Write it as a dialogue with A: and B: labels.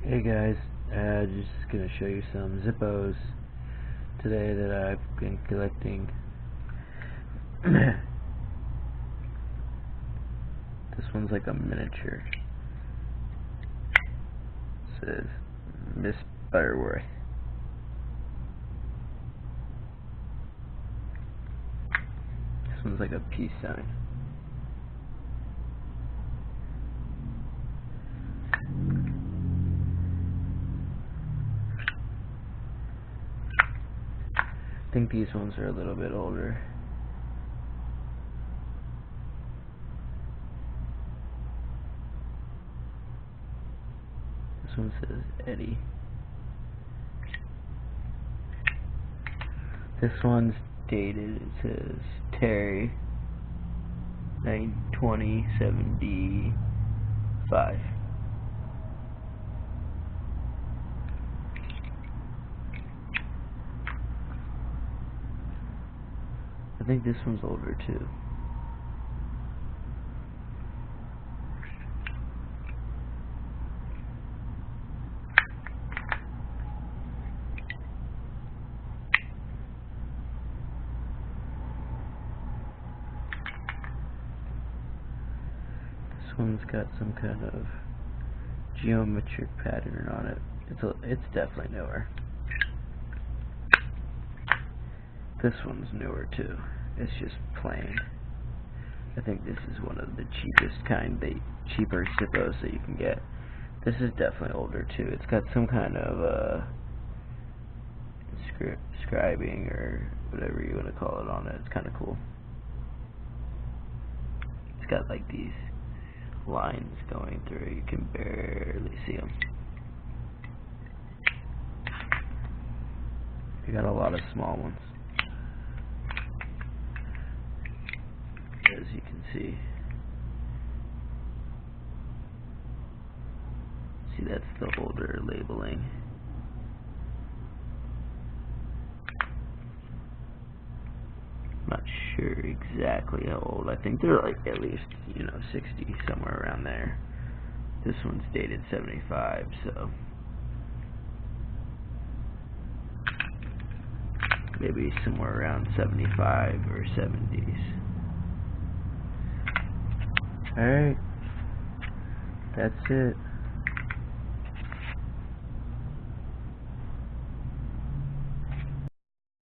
A: Hey guys, just gonna show you some Zippos today that I've been collecting. This one's like a miniature. It says Miss Butterworth. This one's like a peace sign. I think these ones are a little bit older. This one says Eddie. This one's dated. It says Terry 9/20/75. I think this one's older too. This one's got some kind of geometric pattern on it. It's definitely newer. This one's newer too. It's just plain. I think this is one of the cheapest kind, cheaper Zippos that you can get. This is definitely older too. It's got some kind of scribing or whatever you want to call it on it. It's kind of cool. It's got like these lines going through. You can barely see them. You got a lot of small ones, as you can see. See, that's the older labeling. I'm not sure exactly how old. I think they're like at least, 60, somewhere around there. This one's dated 75, so maybe somewhere around 75 or 70s. Alright, that's it.